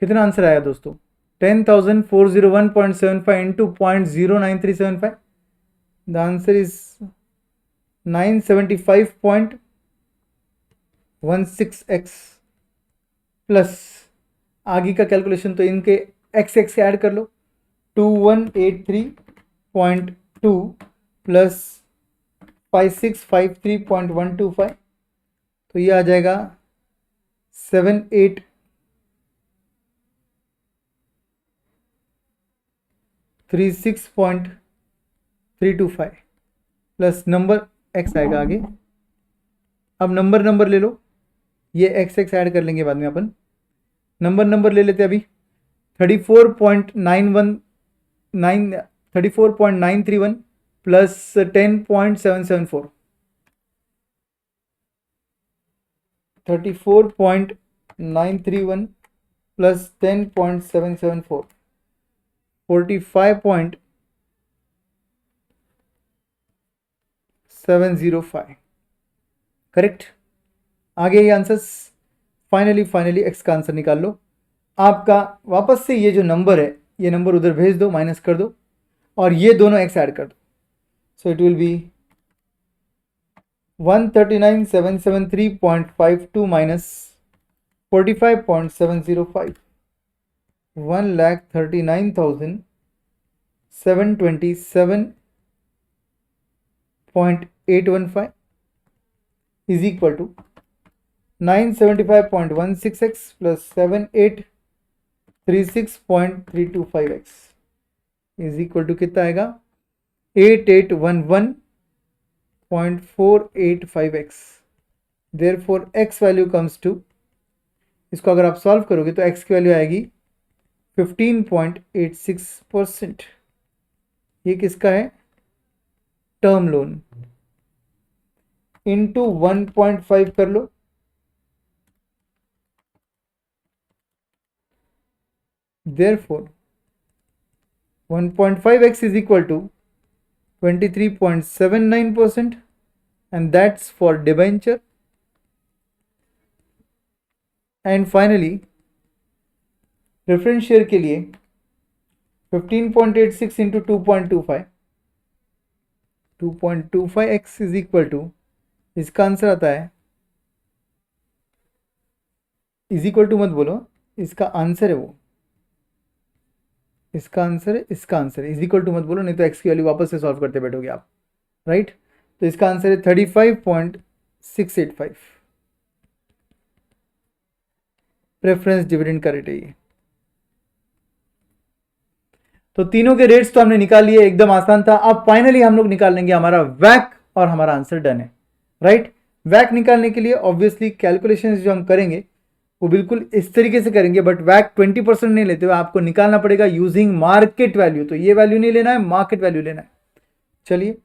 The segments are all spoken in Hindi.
कितना आंसर आया दोस्तों? 10,401.75 into 0.09375. The answer is 975.16x plus आगे का कैलकुलेशन तो इनके एक्स एक्स ऐड कर लो. 2183.2 प्लस 5653.125, तो ये आ जाएगा 7836.325 प्लस नंबर एक्स आएगा आगे. अब नंबर ले लो, ये एक्स एक्स ऐड कर लेंगे बाद में अपन. नंबर ले लेते अभी. 34.931 प्लस 10.774. 34.931 प्लस 10.774, 45.705. करेक्ट. आगे ये आंसर्स. फाइनली एक्स का आंसर निकाल लो. आपका वापस से ये जो नंबर है, ये नंबर उधर भेज दो, माइनस कर दो, और ये दोनों एक्स ऐड कर दो. So it will be 139,773.52 minus 45.705. 1,39,727.815 is equal to 975.16x plus 7836.325x is equal to कितना आएगा? 8811.485x. Therefore x value comes to, इसको अगर आप सॉल्व करोगे तो x की वैल्यू आएगी 15.86%. ये किसका है? Term loan. इंटू 1.5 कर लो. Therefore 1.5x is equal to 23.79%, and that's for debenture. And finally preference share के लिए 15.86 into 2.25, 2.25x is equal to, इसका आंसर आता है, इज इक्वल टू मत बोलो, इसका आंसर है वो, इसका आंसर है, इसका आंसर है. इज इक्वल टू मत बोलो, नहीं तो एक्स की वैल्यू वापस से सॉल्व करते बैठोगे आप. राइट. तो इसका आंसर है 35.685. प्रेफरेंस डिविडेंड का रेट है ये. तो तीनों के रेट्स तो हमने निकाल लिए, एकदम आसान था. अब फाइनली हम लोग निकाल लेंगे हमारा वैक, और हमारा आंसर डन है. राइट. वैक निकालने के लिए ऑब्वियसली कैलकुलेशंस जो हम करेंगे वो बिल्कुल इस तरीके से करेंगे, बट वैक 20% नहीं लेते हुए आपको निकालना पड़ेगा यूजिंग मार्केट वैल्यू. तो ये वैल्यू नहीं लेना है, मार्केट वैल्यू लेना है. चलिए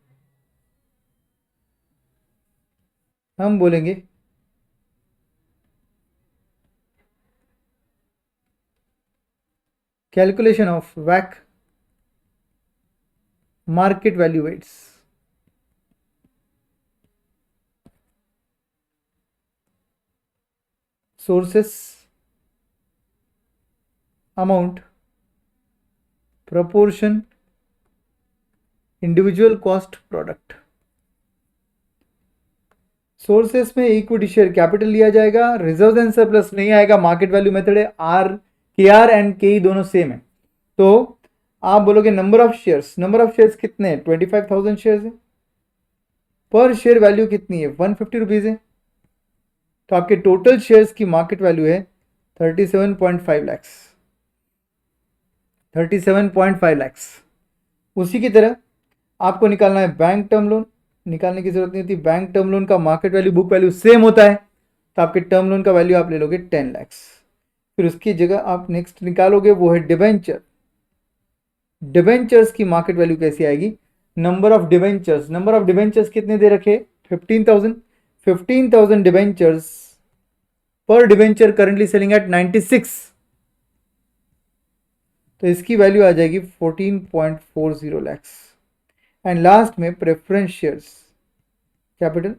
हम बोलेंगे कैलकुलेशन ऑफ वैक market value weights. Sources, amount, proportion, individual cost, product. Sources में इक्विटी शेयर कैपिटल लिया जाएगा, रिजर्व एंड सरप्लस नहीं आएगा, मार्केट वैल्यू मेथड है. KR एंड KE दोनों सेम है. तो आप बोलोगे number of shares, number of shares कितने हैं? 25,000 शेयर्स है. पर शेयर वैल्यू कितनी है? 150 रुपीज है. तो आपके टोटल शेयर्स की मार्केट वैल्यू है 37.5 लैक्स. 37.5 लैक्स. उसी की तरह आपको निकालना है बैंक टर्म लोन. निकालने की जरूरत नहीं होती, बैंक टर्म लोन का market value book value same होता है. तो आपके टर्म लोन का वैल्यू आप ले लोगे 10 लैक्स. फिर उसकी जगह आप नेक्स्ट निकालोगे वो है डिबेंचर. डिबेंचर्स की मार्केट वैल्यू कैसी आएगी? Number of debentures. Number of debentures कितने दे रखे? 15,000. 15,000 डिबेंचर्स. पर डिबेंचर करंटली सेलिंग एट 96. तो इसकी वैल्यू आ जाएगी 14.40 लैक्स. एंड लास्ट में preference shares capital.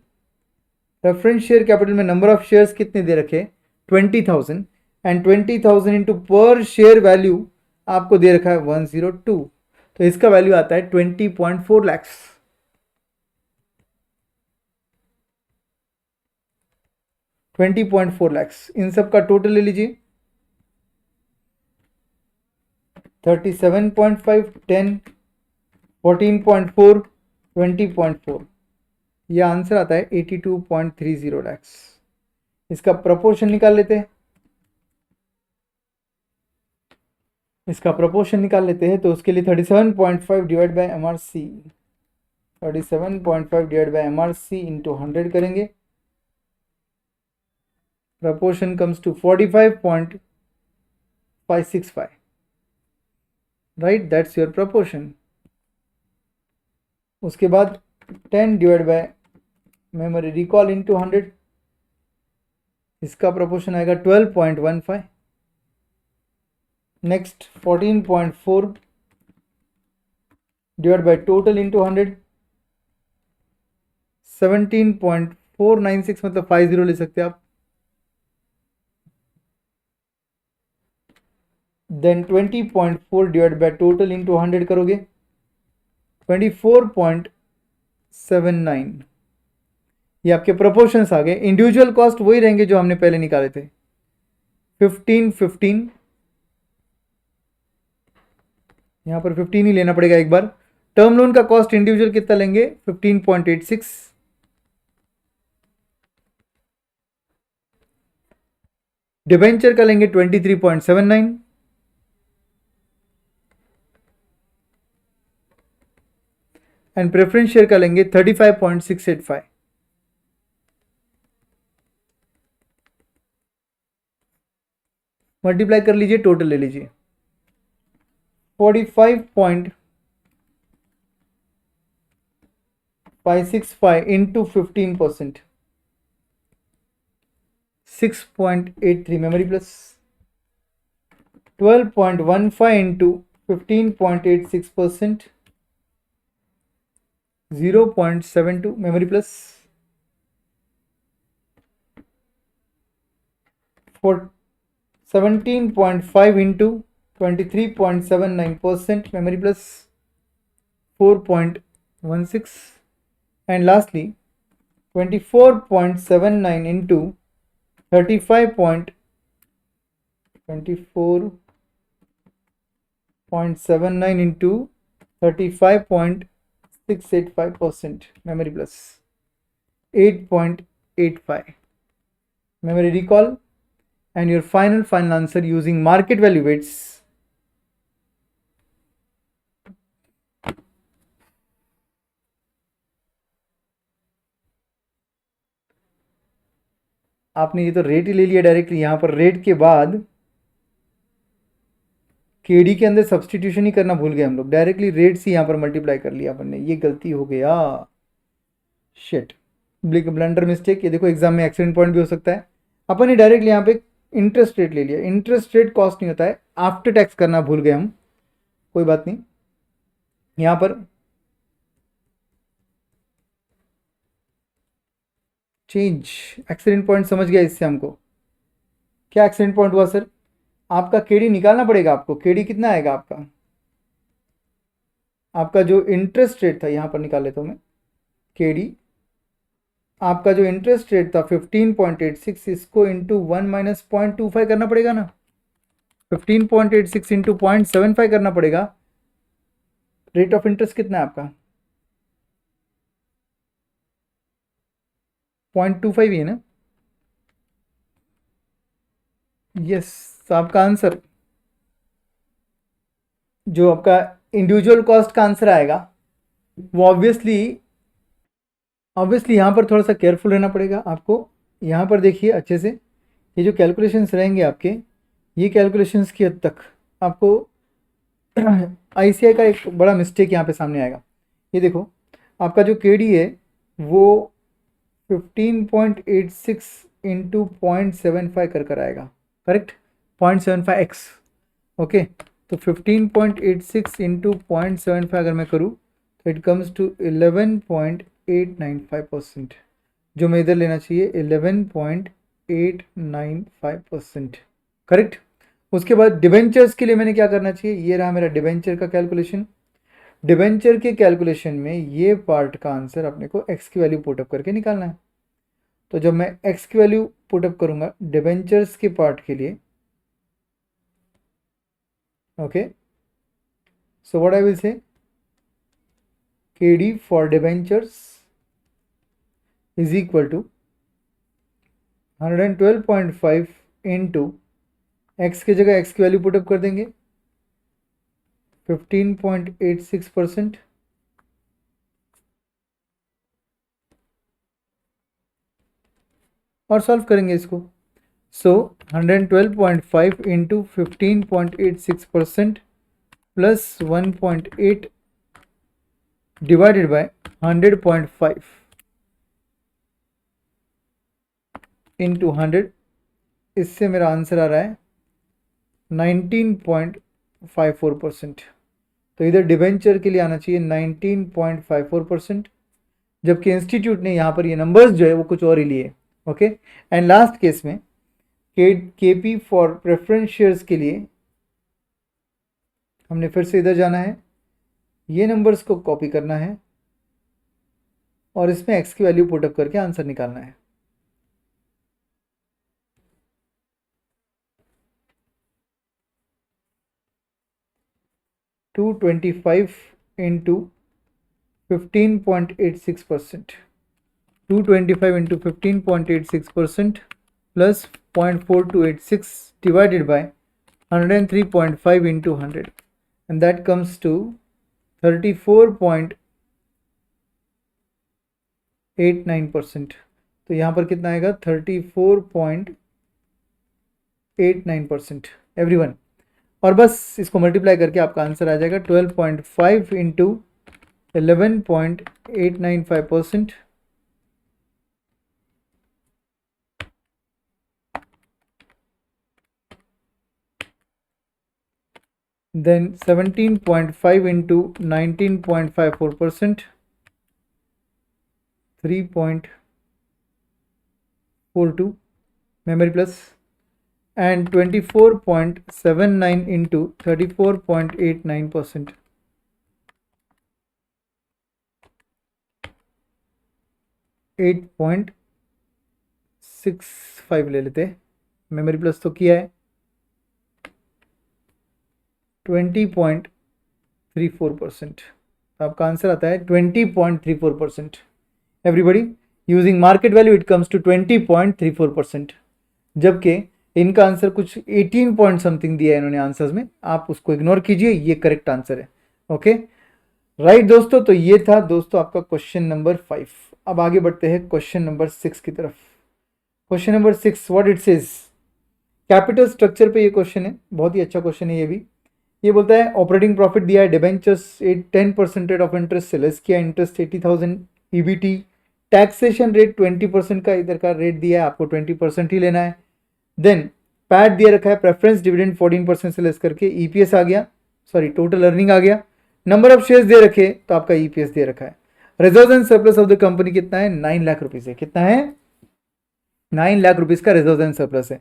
Preference share capital में नंबर ऑफ शेयर्स कितने दे रखे? 20,000. एंड 20,000 इंटू पर शेयर वैल्यू आपको दे रखा है 102, तो इसका वैल्यू आता है 20.4 लैक्स। 20.4 लैक्स इन सब का टोटल ले लीजिए। 37.5, 10, 14.4, 20.4, यह आंसर आता है 82.30 लैक्स। इसका प्रपोर्शन निकाल लेते हैं। तो उसके लिए 37.5 divide by MRC, 37.5 divide by MRC into 100 करेंगे। Proportion comes to 45.565, right, that's your proportion. उसके बाद 10 divide by memory recall into 100, इसका प्रपोर्शन आएगा 12.15। Next 14.4 divide by total into 100, 17.496, मतलब 50 ले सकते हैं आप। Then 20.4 divide by total into 100 करोगे, 24.79। ये आपके प्रोपोर्शंस आ गए। इंडिविजुअल कॉस्ट वही रहेंगे जो हमने पहले निकाले थे, 15 यहां पर 15 ही लेना पड़ेगा एक बार। टर्म लोन का कॉस्ट इंडिविजुअल कितना लेंगे, 15.86। डिबेंचर का लेंगे 23.79। एंड प्रेफरेंस शेयर का लेंगे 35.685। मल्टीप्लाई कर लीजिए, टोटल ले लीजिए। 45.565 into 15%, 6.83 memory plus. 12.15 into 15.86%, 0.72 memory plus. 17.5 into 23.79% memory plus, 4.16। And lastly 24.79 into 24.79 into 35.685% memory plus, 8.85 memory recall, and your final answer using market value weights आपने ये तो रेट ही ले लिया डायरेक्टली। यहां पर रेट के बाद केडी के अंदर सब्सटीट्यूशन ही करना भूल गए हम लोग, डायरेक्टली रेट से यहां पर मल्टीप्लाई कर लिया अपन ने, ये गलती हो गया, शिट, ब्लंडर मिस्टेक। ये देखो एग्जाम में एक्सीडेंट पॉइंट भी हो सकता है। अपन ने डायरेक्टली यहाँ पे इंटरेस्ट रेट ले लिया। इंटरेस्ट रेट कॉस्ट नहीं होता है, आफ्टर टैक्स करना भूल गए हम, कोई बात नहीं। यहां पर चेंज एक्सीडेंट पॉइंट समझ गया इससे हमको। क्या एक्सीडेंट पॉइंट हुआ सर, आपका केडी निकालना पड़ेगा आपको। केडी कितना आएगा आपका, आपका जो इंटरेस्ट रेट था, यहां पर निकाल लेता हूं मैं केडी। आपका जो इंटरेस्ट रेट था 15.86, इसको इंटू 1 माइनस 0.25 करना पड़ेगा ना। 15.86 इंटू 0.75 करना पड़ेगा। रेट ऑफ इंटरेस्ट कितना है आपका, 0.25 ही है ना। यस, तो आपका आंसर जो आपका इंडिविजुअल कॉस्ट का आंसर आएगा वो ऑब्वियसली यहां पर थोड़ा सा केयरफुल रहना पड़ेगा आपको। यहां पर देखिए अच्छे से, ये जो कैलकुलेशंस रहेंगे आपके, ये कैलकुलेशंस की हद तक आपको आईसीआई का एक बड़ा मिस्टेक यहाँ पे सामने आएगा। ये देखो आपका जो केडी है वो 15.86 इंटू 0.75 कर आएगा, करेक्ट, 0.75x। ओके, तो 15.86 इंटू 0.75 अगर मैं करूँ तो इट कम्स टू 11.895%, जो मैं इधर लेना चाहिए 11.895%, करेक्ट। उसके बाद डिबेंचर्स के लिए मैंने क्या करना चाहिए, ये रहा मेरा डिबेंचर का कैलकुलेशन। डिबेंचर के कैलकुलेशन में ये पार्ट का आंसर अपने को एक्स की वैल्यू पुटअप करके निकालना है। तो जब मैं एक्स की वैल्यू पुटअप करूंगा डिबेंचर्स के पार्ट के लिए, okay, so what I will say KD for debentures is equal to 112.5 into X की जगह एक्स की वैल्यू पुटअप कर देंगे 15.86% और सॉल्व करेंगे इसको। सो 112.5 into 15.86% plus 1.8 divided by 100.5 into 100, इससे मेरा आंसर आ रहा है 19.54%। तो इधर डिबेंचर के लिए आना चाहिए 19.54%, जबकि इंस्टीट्यूट ने यहाँ पर ये नंबर्स जो है वो कुछ और ही लिए। ओके, एंड लास्ट केस में KP फॉर प्रेफरेंस शेयर्स के लिए हमने फिर से इधर जाना है, ये नंबर्स को कॉपी करना है और इसमें एक्स की वैल्यू पुटअप करके आंसर निकालना है। Two 25 into 15.86%, 225 into 15.86% plus 0.4286 divided by 103.5 into 100 and that comes to 34.89%। तो यहाँ पर कितना आएगा 34.89% एवरीवन, और बस इसको मल्टीप्लाई करके आपका आंसर आ जाएगा 12.5 into 11.895%, then 17.5 into 19.54%, 3.42 memory plus, and 24.79 into 34.89%, 8.65 ले लेते, मेमोरी प्लस तो किया है 20.34%। तो आपका आंसर आता है 20.34%। Everybody using market value it comes to 20.34%, जबकि इनका आंसर कुछ 18 पॉइंट समथिंग दिया है इन्होंने आंसर्स में, आप उसको इग्नोर कीजिए, ये करेक्ट आंसर है। ओके राइट दोस्तों, तो ये था दोस्तों आपका क्वेश्चन नंबर 5। अब आगे बढ़ते हैं क्वेश्चन नंबर 6 की तरफ। Question number 6 what it says, capital structure पे ये क्वेश्चन है, बहुत ही अच्छा क्वेश्चन है ये भी। ये बोलता है ऑपरेटिंग प्रॉफिट दिया है, डिबेंचर्स 10% रेट ऑफ इंटरेस्ट से लेस किया, इंटरेस्ट 80,000, EBT, टैक्सेशन रेट 20% का इधर का रेट दिया है, आपको 20% ही लेना है। देन पैट दिया रखा है, प्रेफरेंस डिविडेंड 14% से लेस करके, EPS आ गया, सॉरी टोटल अर्निंग आ गया, नंबर ऑफ शेयर्स दे रखे तो आपका EPS दे रखा है। Reserve and surplus of the company कितना है, 9 लाख रुपीज है। कितना है, 9 लाख रुपीज का रिजर्व एंड सरप्लस है।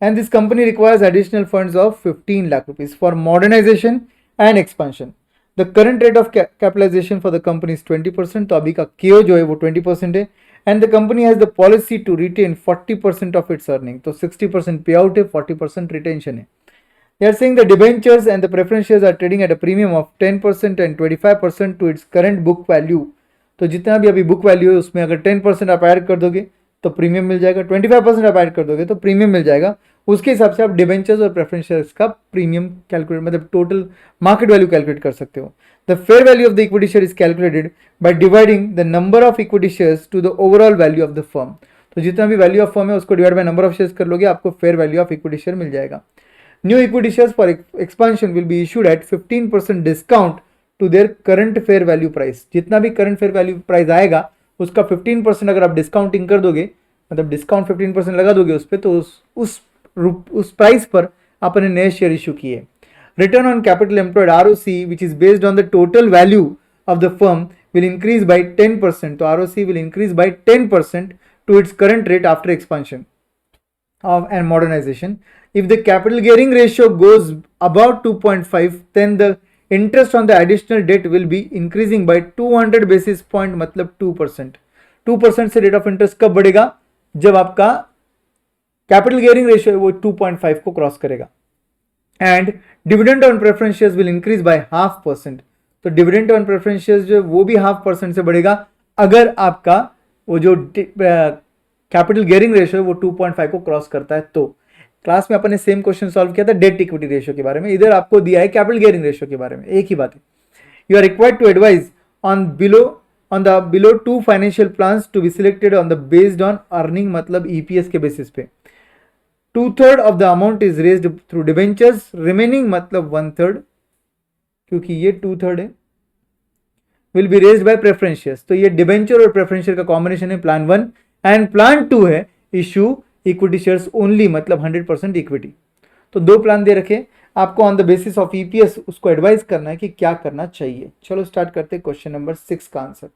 And this company requires additional funds of 15 lakh rupees for modernization and expansion. The current rate of capitalization for the company is 20%, तो अभी का KO जो है वो 20% है, and the company has the policy to retain 40% of its earning, तो 60% payout है, 40% retention है। They are saying the debentures and the preference shares are trading at a premium of 10% and 25% to its current book value। तो जितना भी अभी बुक वैल्यू है उसमें अगर 10% आप ऐड कर दोगे तो प्रीमियम मिल जाएगा, 25% आप ऐड कर दोगे तो प्रीमियम मिल जाएगा। उसके हिसाब से आप डिबेंचर्स और प्रेफरेंस शेयर्स का प्रीमियम कैलकुलेट, मतलब टोटल मार्केट वैल्यू कैलकुलेट कर सकते हो। The fair value of the equity share is calculated by dividing the number of equity shares to the overall value of the firm. तो जितना भी वैल्यू ऑफ फर्म है उसको divide by number of shares कर लोगे, आपको fair value of equity share मिल जाएगा। New equity shares for expansion will be issued at 15% discount to their current fair value price. जितना भी करंट फेयर वैल्यू प्राइस आएगा उसका 15% अगर आप डिस्काउंटिंग कर दोगे, मतलब डिस्काउंट 15% लगा दोगे उस पर, तो उस प्राइस पर आपने नए शेयर इशू किए। Return on capital employed ROC which is based on the total value of the firm will increase by 10%, तो ROC will increase by 10% to its current rate after expansion. of and modernization. If the capital gearing ratio goes above 2.5, then the interest on the additional debt will be increasing by 200 basis point, मतलब 2%. 2% से रेट ऑफ इंटरेस्ट कब बढ़ेगा? जब आपका कैपिटल गियरिंग रेशियो वो 2.5 को क्रॉस करेगा. And dividend on preference shares will increase bye 0.5%. तो डिविडेंड ऑन प्रेफरेंस शेयर्स जो वो भी 0.5% से बढ़ेगा अगर आपका वो जो कैपिटल गियरिंग रेशियो है वो 2.5 को क्रॉस करता है. तो क्लास में अपन ने सेम क्वेश्चन सॉल्व किया था डेट इक्विटी रेशियो के बारे में, इधर आपको दिया है कैपिटल गियरिंग रेशियो के बारे में, एक ही बात है. You are required to advise on the below two financial plans to be selected on the based on earning, मतलब EPS के बेसिस पे. 2/3 of the amount is raised through debentures, remaining मतलब 1/3, क्योंकि ये 2/3 है, will be raised by preference shares. तो ये डिबेंचर और प्रेफरेंस शेयर का कॉम्बिनेशन है प्लान 1. एंड प्लान 2 है इशू इक्विटी शेयर्स ओनली, मतलब 100% इक्विटी. तो दो प्लान दे रखे, आपको on the basis of EPS उसको एडवाइस करना है कि क्या करना चाहिए. चलो स्टार्ट करते हैं क्वेश्चन नंबर 6 का आंसर.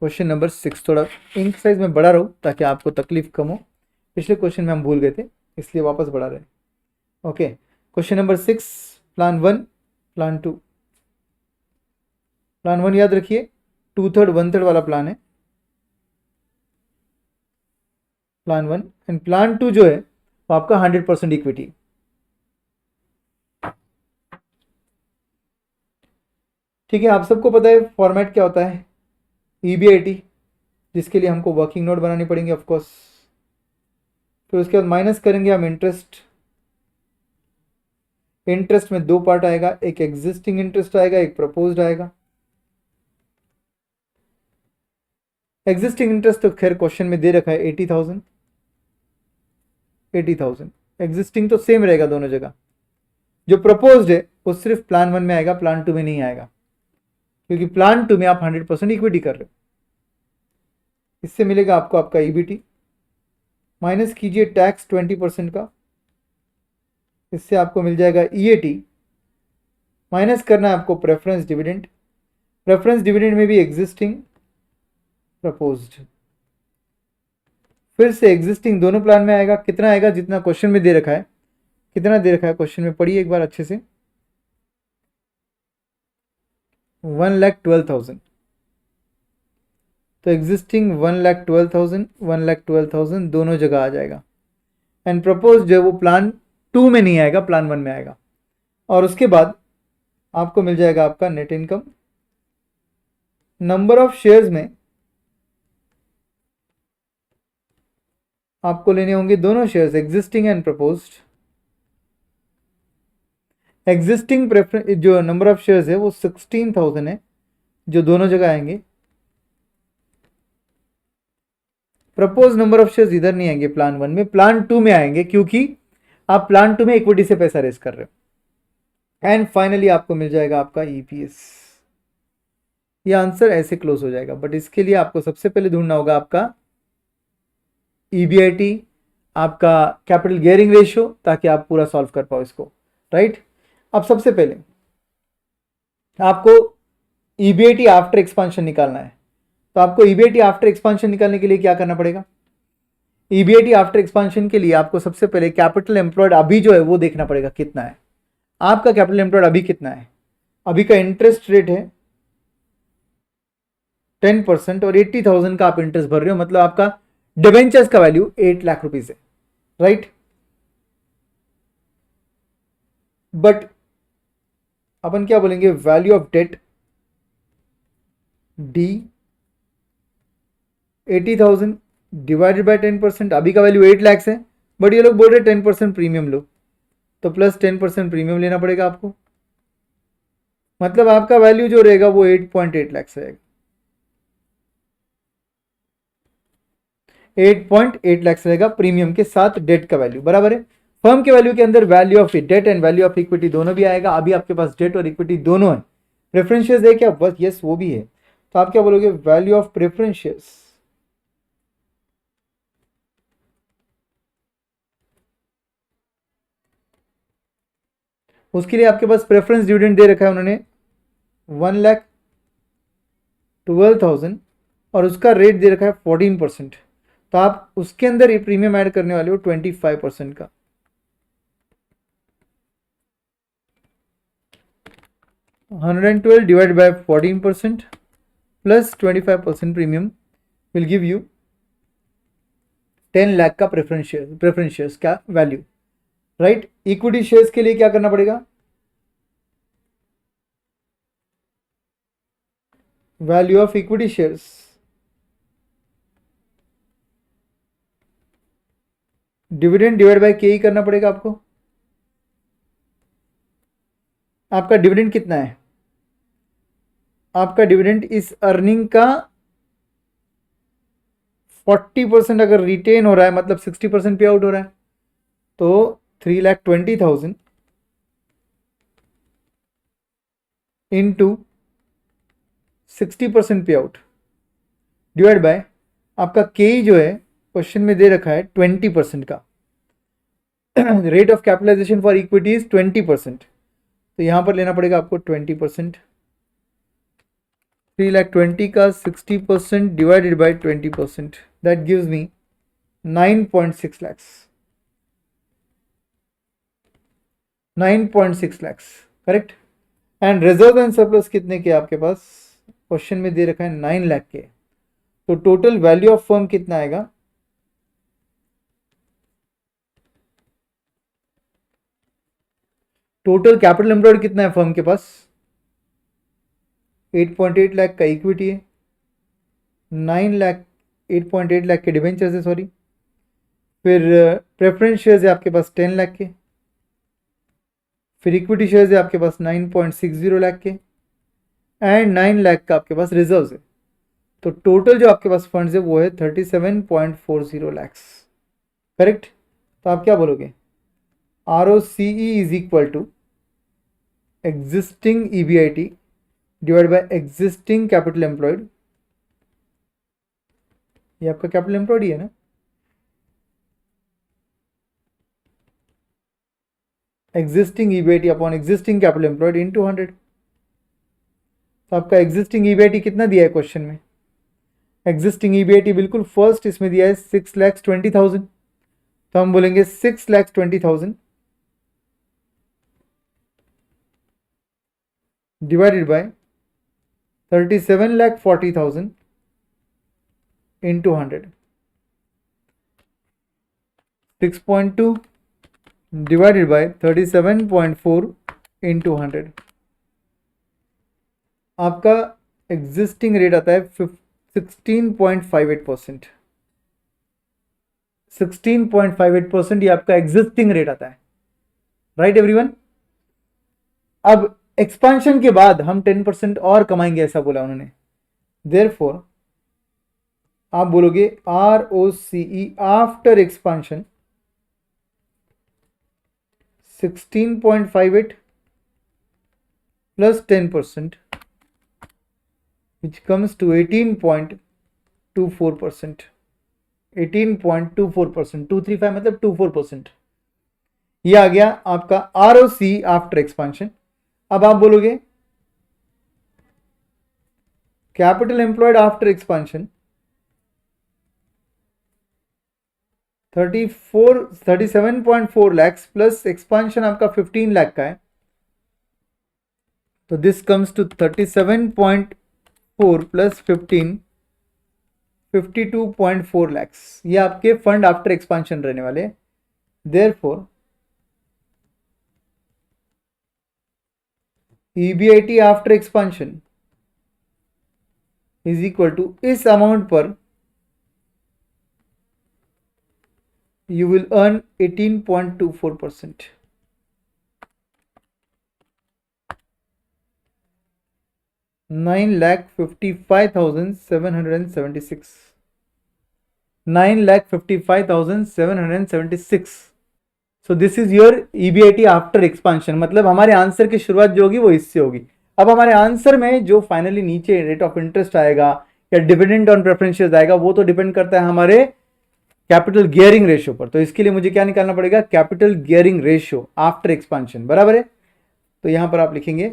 क्वेश्चन नंबर 6, थोड़ा इंक साइज में बढ़ा रहा हूँ ताकि आपको तकलीफ कम हो. पिछले क्वेश्चन में हम भूल गए थे इसलिए वापस बढ़ा रहे हैं. Okay, question number 6, plan 1 plan 2. Plan 1 याद रखिए 2/3 1/3 वाला प्लान है प्लान 1. एंड प्लान 2 जो है वो आपका 100% इक्विटी. ठीक है, आप सबको पता है फॉर्मेट क्या होता है, ईबीआईटी, जिसके लिए हमको वर्किंग नोट बनानी पड़ेंगे ऑफकोर्स. फिर उसके बाद माइनस करेंगे हम इंटरेस्ट. इंटरेस्ट में दो पार्ट आएगा, एक एग्जिस्टिंग इंटरेस्ट आएगा, एक प्रपोज्ड आएगा. एग्जिस्टिंग इंटरेस्ट तो खैर क्वेश्चन में दे रखा है 80,000. एग्जिस्टिंग तो सेम रहेगा दोनों जगह. जो प्रपोज्ड है वो सिर्फ प्लान 1 में आएगा, प्लान 2 में नहीं आएगा, क्योंकि प्लान 2 में आप 100% इक्विटी कर रहे हो. इससे मिलेगा आपको आपका ईबीटी. माइनस कीजिए टैक्स 20% का, इससे आपको मिल जाएगा ईएटी. माइनस करना है आपको प्रेफरेंस डिविडेंड. प्रेफरेंस डिविडेंड में भी एग्जिस्टिंग प्रपोज्ड. फिर से एग्जिस्टिंग दोनों प्लान में आएगा. कितना आएगा? जितना क्वेश्चन में दे रखा है. कितना दे रखा है क्वेश्चन में, पढ़िए एक बार अच्छे से. 1,12,000. तो एग्जिस्टिंग 1,12,000 1,12,000 दोनों जगह आ जाएगा. एंड प्रपोज जो है वो प्लान 2 में नहीं आएगा, प्लान 1 में आएगा. और उसके बाद आपको मिल जाएगा आपका net income. Number of shares में आपको लेने होंगे दोनों shares, existing and proposed. Existing preference जो नंबर ऑफ शेयर्स है वो 16,000 है, जो दोनों जगह आएंगे. प्रपोज नंबर ऑफ शेयर्स इधर नहीं आएंगे प्लान 1 में, प्लान 2 में आएंगे, क्योंकि आप प्लान 2 में इक्विटी से पैसा रेस कर रहे हो. एंड फाइनली आपको मिल जाएगा आपका ईपीएस. ये आंसर ऐसे क्लोज हो जाएगा. बट इसके लिए आपको सबसे पहले ढूंढना होगा आपका ईबीआईटी, आपका कैपिटल गियरिंग रेशियो, ताकि आप पूरा सॉल्व कर पाओ इसको. राइट, अब सबसे पहले आपको ईबीआईटी आफ्टर एक्सपांशन निकालना है. तो आपको ईबीआईटी आफ्टर एक्सपांशन निकालने के लिए क्या करना पड़ेगा? ईबीआईटी आफ्टर एक्सपांशन के लिए आपको सबसे पहले कैपिटल एम्प्लॉयड अभी जो है वो देखना पड़ेगा कितना है. आपका कैपिटल एम्प्लॉयड अभी कितना है? अभी का इंटरेस्ट रेट है 10% और 80,000 का आप इंटरेस्ट भर रहे हो, मतलब आपका डिबेंचर्स का वैल्यू 8 लाख रुपीज है. राइट, बट अपन क्या बोलेंगे, value of debt D 80,000 divided by 10%. अभी का वैल्यू 8 लाख है, बट ये लोग बोल रहे 10% प्रीमियम लो, तो प्लस 10% प्रीमियम लेना पड़ेगा आपको. मतलब आपका वैल्यू जो रहेगा वो 8.8 लाख रहेगा. 8.8 लाख रहेगा प्रीमियम के साथ डेट का वैल्यू. बराबर है. फर्म के वैल्यू के अंदर value of debt and value of equity दोनों भी आएगा. अभी आपके पास डेट और इक्विटी दोनों है. प्रेफरेंस शेयर्स है क्या? बस यस, वो भी है. तो आप क्या बोलोगे? Value of preference shares. उसके लिए आपके पास प्रेफरेंस डिविडेंड दे रखा है उन्होंने 1,12,000 और उसका रेट दे रखा है 14%, तो आप उसके अंदर ये प्रीमियम ऐड करने वाले हो 25% का। 112 divide by 14% plus 25% premium will give you 10 lakh का प्रेफरेंस शेयर्स का वैल्यू, राइट। इक्विटी शेयर्स के लिए क्या करना पड़ेगा, value of equity shares dividend divide by के ही करना पड़ेगा आपको। आपका डिविडेंड कितना है, आपका डिविडेंड इस अर्निंग का 40% अगर रिटेन हो रहा है, मतलब 60% पे आउट हो रहा है, तो 3,20,000 इंटू 60% पे आउट डिवाइड बाय आपका के जो है क्वेश्चन में दे रखा है 20% का। Rate of capitalisation for equity is 20%, तो यहां पर लेना पड़ेगा आपको 20%। 3,20,000 का 60% divided by 20%, that gives me 9.6 lakhs। 9.6 lakhs correct. And reserve and surplus कितने के आपके पास, क्वेश्चन में दे रखा है 9 लाख के, तो टोटल वैल्यू ऑफ फर्म कितना आएगा, टोटल कैपिटल एम्प्लॉयड कितना है फर्म के पास, 8.8 लाख का इक्विटी है, 9 लाख 8.8 लाख के डिवेंचर्स है, सॉरी, फिर प्रेफरेंस शेयर्स है आपके पास 10 लाख के, फिर इक्विटी शेयर्स है आपके पास 9.60 लाख के, एंड 9 लाख का आपके पास रिजर्व्स है। तो टोटल जो आपके पास फंड्स है वो है 37.40 lakhs, करेक्ट। तो आप क्या बोलोगे, ROCE is equal to existing EBIT divide by existing capital employed, ये आपका कैपिटल एम्प्लॉयड ही है ना, existing EBIT upon existing capital employed into 100। तो आपका एग्जिस्टिंग EBIT कितना दिया है क्वेश्चन में, एग्जिस्टिंग EBIT बिल्कुल फर्स्ट इसमें दिया है 6,20,000, तो हम बोलेंगे 6,20,000 divided by 37,40,000 into 100, 6.2 divided by 37.4 into 100, आपका एग्जिस्टिंग रेट आता है 16.58%। 16.58% ये आपका एग्जिस्टिंग रेट आता है, राइट एवरीवन। अब एक्सपांशन के बाद हम 10% और कमाएंगे ऐसा बोला उन्होंने, देयरफॉर आप बोलोगे ROCE after expansion 16.58 plus 10% which comes to 18.24%। 18.24%, 235 मतलब 24%, ये आ गया आपका ROCE आफ्टर एक्सपांशन। अब आप बोलोगे capital employed after expansion 37.4 lakhs plus expansion आपका 15 लाख का है, तो this comes to 37.4 plus 15 52.4 lakhs, ये आपके फंड आफ्टर एक्सपांशन रहने वाले। Therefore EBIT after expansion is equal to इस अमाउंट पर you will earn 18.24%। 9,55,776, 9,55,776। So this is your EBIT after expansion, मतलब हमारे आंसर की शुरुआत जो होगी वो इससे होगी। अब हमारे आंसर में जो फाइनली नीचे रेट ऑफ इंटरेस्ट आएगा या डिविडेंड ऑन प्रेफरेंशियल्स आएगा वो तो डिपेंड करता है हमारे कैपिटल गियरिंग रेशियो पर। तो इसके लिए मुझे क्या निकालना पड़ेगा, capital gearing ratio after expansion, बराबर है। तो यहां पर आप लिखेंगे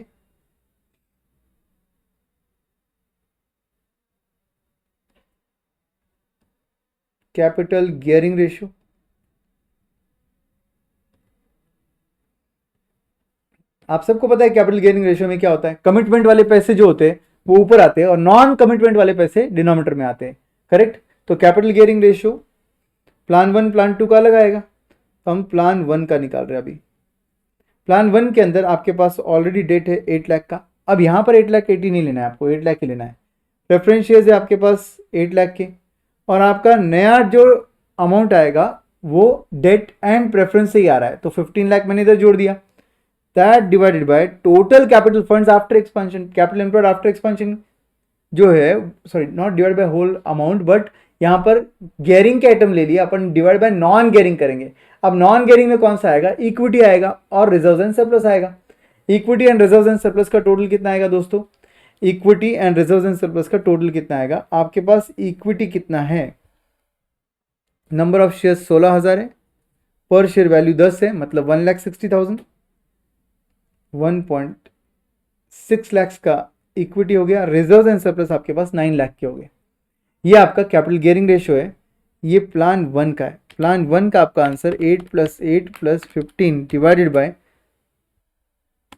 कैपिटल गियरिंग रेशियो। आप सबको पता है कैपिटल गियरिंग रेशियो में क्या होता है, कमिटमेंट वाले पैसे जो होते हैं वो ऊपर आते हैं और नॉन कमिटमेंट वाले पैसे डिनोमिनेटर में आते हैं, करेक्ट। तो capital gearing ratio plan 1 plan 2 का अलग आएगा, तो हम प्लान 1 का निकाल रहे हैं अभी। प्लान 1 के अंदर आपके पास ऑलरेडी डेट है 8 लाख का। अब यहाँ पर 8 लाख 80 नहीं लेना है आपको, 8 लाख ही लेना है। प्रेफरेंस शेयर्स है आपके पास 8 लाख के, और आपका नया जो अमाउंट आएगा वो डेट एंड प्रेफरेंस से ही आ रहा है, तो 15 लाख मैंने इधर जोड़ दिया। That divided by total capital funds after expansion, capital employed after expansion जो है, sorry not divide by whole amount, but यहाँ पर गियरिंग के आइटम ले लिया अपन, डिवाइड बाय नॉन गियरिंग करेंगे। अब नॉन गियरिंग में कौन सा आएगा, इक्विटी आएगा और रिजर्व्स एंड सरप्लस आएगा। Equity and reserves and surplus का टोटल कितना आएगा दोस्तों, equity and reserves and surplus का टोटल कितना आएगा, आपके पास इक्विटी कितना है, नंबर ऑफ शेयर 16,000 है, पर शेयर वैल्यू 10 है, मतलब 1,60,000, 1.6 लाख का इक्विटी हो गया। रिजर्व एंड सरप्लस आपके पास 9 लाख के हो गए। ये आपका कैपिटल गियरिंग रेशियो है, ये प्लान 1 का है। प्लान 1 का आपका आंसर 8 + 8 + 15 डिवाइडेड बाय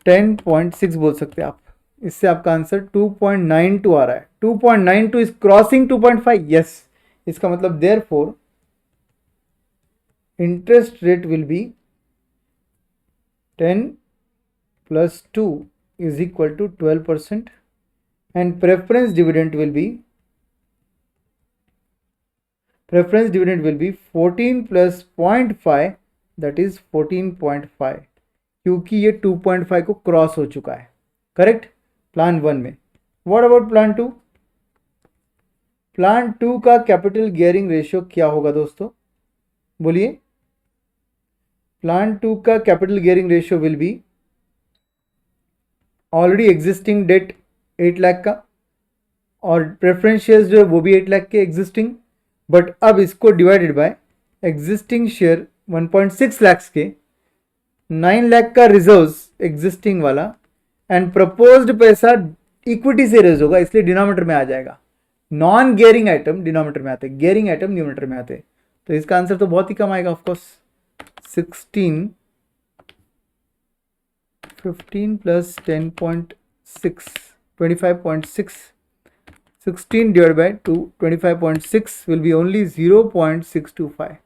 10.6 बोल सकते हैं आप। इससे आपका आंसर 2.92 आ रहा है। 2.92 इज क्रॉसिंग 2.5, यस। इसका मतलब therefore interest rate will be 10 + 2 is equal to 12%, and preference dividend will be 14 + 0.5, that is 14.5, क्योंकि ये 2.5 को क्रॉस हो चुका है, करेक्ट, प्लान 1 में। What about plan 2? प्लान 2 का कैपिटल गियरिंग रेशियो क्या होगा दोस्तों, बोलिए। प्लान 2 का capital gearing ratio will be already existing debt 8 lakh का, और प्रेफरेंस शेयर्स जो है वो भी 8 लाख के एग्जिस्टिंग, बट अब इसको divided by existing share 1.6 lakh के, 9 लाख का रिजर्व्स एग्जिस्टिंग वाला, एंड प्रपोज्ड पैसा इक्विटी से रेज होगा, इसलिए डिनोमिनेटर में आ जाएगा। नॉन गियरिंग आइटम डिनोमिनेटर में आते, गियरिंग आइटम न्यूमिनेटर में आते, तो इसका आंसर तो बहुत ही कम आएगा of course. 15 + 10.6 25.6, 16 divided by 2 25.6 will be only 0.625.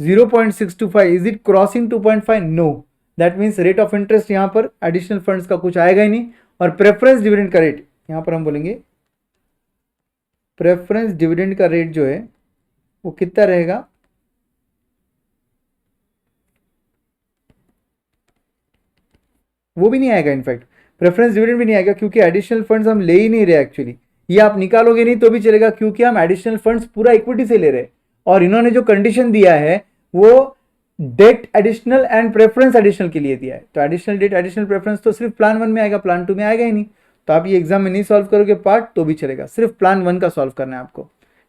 0.625, is it crossing 2.5? No, that means rate of interest यहाँ पर एडिशनल फंड्स का कुछ आएगा ही नहीं, और प्रेफरेंस डिविडेंड का रेट यहाँ पर हम बोलेंगे, प्रेफरेंस डिविडेंड का रेट जो है वो कितना रहेगा, वो भी नहीं आएगा। इनफैक्ट प्रेफरेंस डिविडेंड भी नहीं आएगा, क्योंकि एडिशनल फंड्स हम ले ही नहीं रहे एक्चुअली। ये आप निकालोगे नहीं तो भी चलेगा, क्योंकि हम एडिशनल फंड्स पूरा इक्विटी से ले रहे हैं, और इन्होंने जो कंडीशन दिया है वो debt additional and preference additional के लिए दिया है। तो एडिशनल डेट एडिशनल प्रेफरेंस तो सिर्फ प्लान 1 में आएगा, प्लान 2 में आएगा ही नहीं। तो आप ये एग्जाम में नहीं सॉल्व करोगे पार्ट तो भी चलेगा, सिर्फ प्लान 1 का सॉल्व करना है आपको,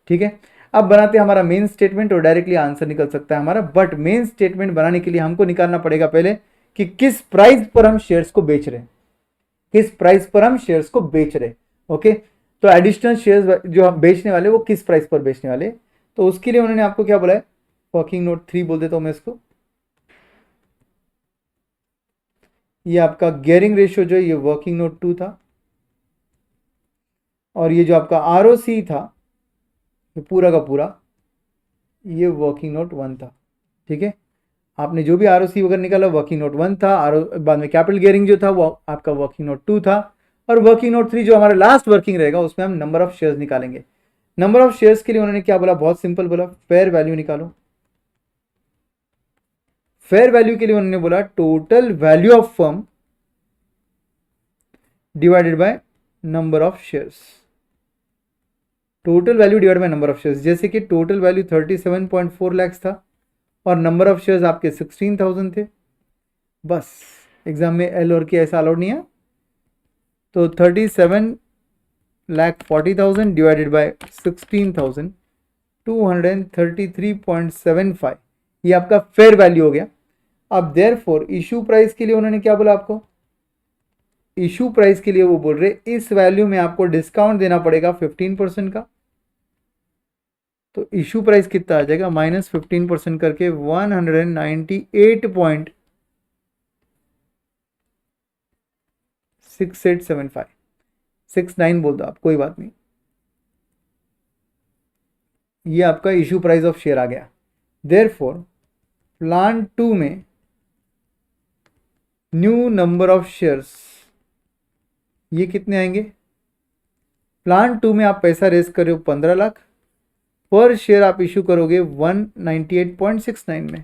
ठीक है। अब बनाते हैं हमारा मेन स्टेटमेंट, और डायरेक्टली आंसर निकल सकता है हमारा। बट मेन स्टेटमेंट बनाने के लिए हमको निकालना पड़ेगा पहले कि किस प्राइस पर हम शेयर्स को बेच रहे हैं, किस प्राइस पर हम शेयर्स को बेच रहे हैं। ओके, तो एडिशनल शेयर्स जो हम बेचने वाले वो किस प्राइस पर बेचने वाले, तो उसके लिए उन्होंने आपको क्या बोला है, वर्किंग नोट 3 बोल देता हूं मैं इसको। ये आपका गियरिंग रेशियो जो है ये वर्किंग नोट 2 था, और ये जो आपका आरओसी था ये पूरा का पूरा ये वर्किंग नोट 1 था, ठीक है। आपने जो भी आरओसी वगैरह निकाला वर्किंग नोट 1 था, बाद में कैपिटल गियरिंग जो था वो आपका वर्किंग नोट 2 था, और वर्किंग नोट 3 जो हमारा लास्ट वर्किंग रहेगा उसमें हम नंबर ऑफ शेयर्स निकालेंगे। नंबर ऑफ शेयर्स के लिए उन्होंने क्या बोला, बहुत सिंपल बोला, फेयर वैल्यू निकालो। फेयर वैल्यू के लिए उन्होंने बोला total value of firm divided by number of shares, total value divide by number of shares. जैसे कि टोटल वैल्यू 37.4 लाख था और नंबर ऑफ शेयर्स आपके 16,000 थे, बस एग्जाम में एल और के ऐसा अलाउड नहीं है, तो 37,40,000 डिवाइडेड बाय 16,000 233.75, ये आपका फेयर वैल्यू हो गया। अब देयरफॉर इशू प्राइस के लिए उन्होंने क्या बोला आपको, इशू प्राइस के लिए वो बोल रहे इस वैल्यू में आपको डिस्काउंट देना पड़ेगा 15% का, तो इशू प्राइस कितना आ जाएगा, -15% करके 198.6875, 69 बोल दो आप, कोई बात नहीं। ये आपका इशू प्राइस ऑफ शेयर आ गया। देयरफॉर प्लान 2 में न्यू नंबर ऑफ शेयर्स ये कितने आएंगे। प्लान 2 में आप पैसा रेज कर रहे हो 15 लाख, पर शेयर आप इशू करोगे 198.69 में।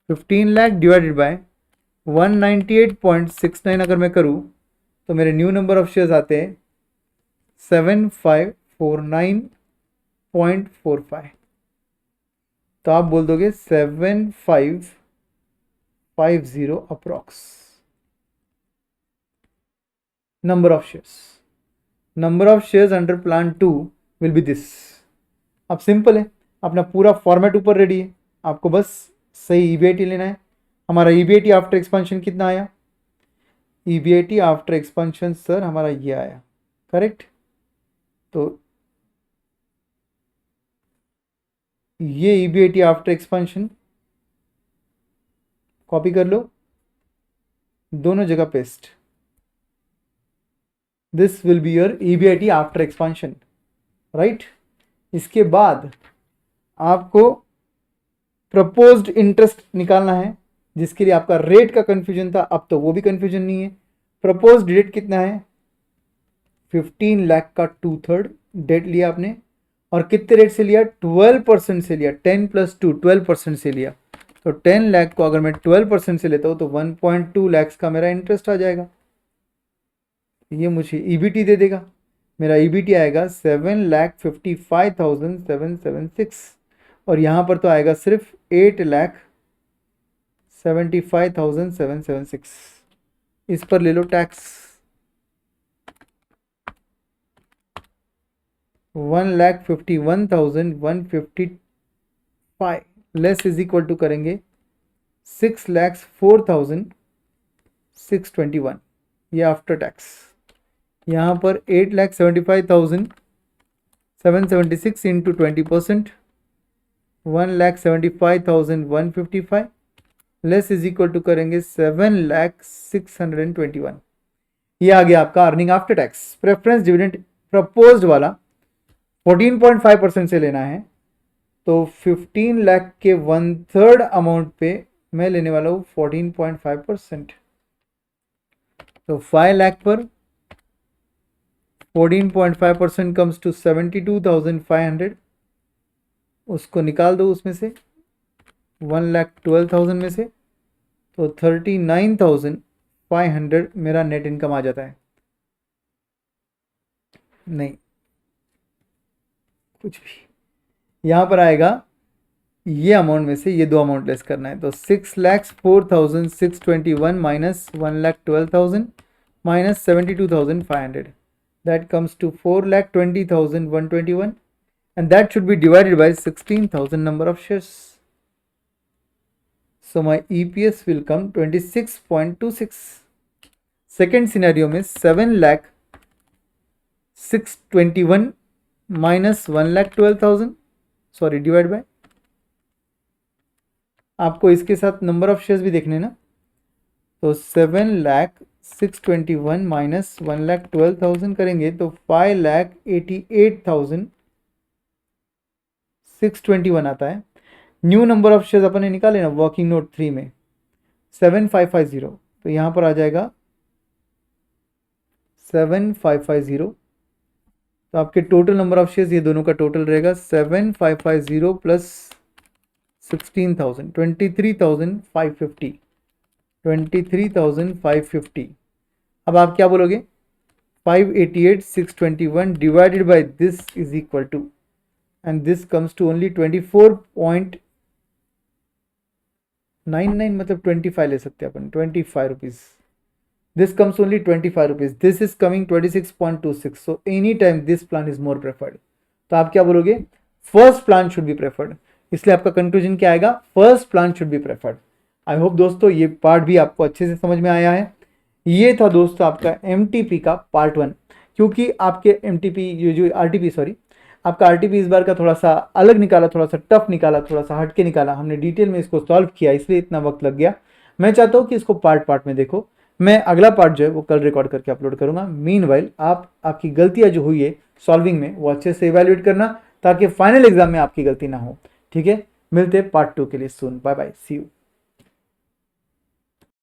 15 लाख डिवाइडेड बाय 198.69 अगर मैं करूँ तो मेरे न्यू नंबर ऑफ शेयर्स आते हैं 7549.45। तो आप बोल दोगे 7550 approx number of shares. Number of shares under plan 2 will be this. अब सिंपल है, अपना पूरा फॉर्मेट ऊपर रेडी है, आपको बस सही ईबीआईटी लेना है। हमारा ईबीआईटी आफ्टर एक्सपेंशन कितना आया, ईबीआईटी आफ्टर एक्सपेंशन सर हमारा ये आया, करेक्ट। तो ये ईबीआईटी आफ्टर एक्सपेंशन कॉपी कर लो, दोनों जगह paste. This will be your EBIT after expansion, right. इसके बाद आपको प्रपोज्ड इंटरेस्ट निकालना है, जिसके लिए आपका रेट का कंफ्यूजन था, अब तो वो भी कंफ्यूजन नहीं है। प्रपोज्ड रेट कितना है, 15 लाख का 2/3 डेट लिया आपने, और कितने रेट से लिया, 12% से लिया, 10 + 2 12% से लिया। तो 10 लाख को अगर मैं 12% से लेता हूँ तो 1.2 लाख का मेरा इंटरेस्ट आ जाएगा। ये मुझे ईबीटी दे देगा, मेरा ईबीटी आएगा 7,55,776, और यहाँ पर तो आएगा सिर्फ 8,75,776। इस पर ले लो tax, 1,51,155 less is equal to करेंगे 6,04,621, ये आफ्टर टैक्स। यहाँ पर 8,75,776 into 20%, 1,75,155 less is equal to करेंगे 7,06,21। ये आ गया आपका earning after tax. Preference dividend proposed वाला 14.5% से लेना है, तो 15 लाख के 1/3 अमाउंट पे मैं लेने वाला हूँ 14.5%। तो 5 लाख पर 14.5% कम्स टू 72,500, उसको निकाल दो उसमें से 1,12,000 में से, तो 39,500 मेरा नेट इनकम आ जाता है। नहीं, कुछ भी यहाँ पर आएगा, ये अमाउंट में से ये दो अमाउंट लेस करना है, तो 6,04,621 minus 1,12,000 minus 72,500, that comes to 4,20,121, and that should be divided by 16,000 number of shares. So my EPS will come 26.26. Second scenario में 7,621 minus 1,12,000, सॉरी डिवाइड बाय, आपको इसके साथ नंबर ऑफ शेयर्स भी देखने ना, तो 7,621 माइनस 1,12,000 करेंगे तो 5,88,621 आता है। न्यू नंबर ऑफ शेयर्स अपन ने निकाले ना वर्किंग नोट 3 में 7,550, तो यहाँ पर आ जाएगा 7,550। तो आपके टोटल नंबर ऑफ शेयर्स ये दोनों का टोटल रहेगा 7,550 प्लस 16,000, 23,550, 23,550। अब आप क्या बोलोगे, 588,621 divided by this is equal to, and this comes to only 24.99, मतलब 25 ले सकते हैं अपन, 25 rupees. This comes only 25 rupees, this is coming 26.26, so any time this plan is more preferred. तो आप क्या बोलोगे, first plan should be preferred, इसलिए आपका कंक्लूजन क्या आएगा, first plan should be preferred. I hope दोस्तों ये पार्ट भी आपको अच्छे से समझ में आया है। ये था दोस्तों आपका MTP का पार्ट 1, क्योंकि आपके MTP ये जो RTP सॉरी आपका आरटीपी इस बार का थोड़ा सा अलग निकाला, थोड़ा सा टफ निकाला, थोड़ा सा हटके निकाला, हमने डिटेल में इसको सॉल्व किया, इसलिए इतना वक्त लग गया। मैं चाहता हूँ कि इसको पार्ट पार्ट में देखो। मैं अगला पार्ट जो है वो कल रिकॉर्ड करके अपलोड करूंगा। मीनवाइल आप आपकी गलतियां जो हुई है सॉल्विंग में वो अच्छे से इवेल्युएट करना, ताकि फाइनल एग्जाम में आपकी गलती ना हो। ठीक है, मिलते हैं पार्ट 2 के लिए soon. Bye bye, see you.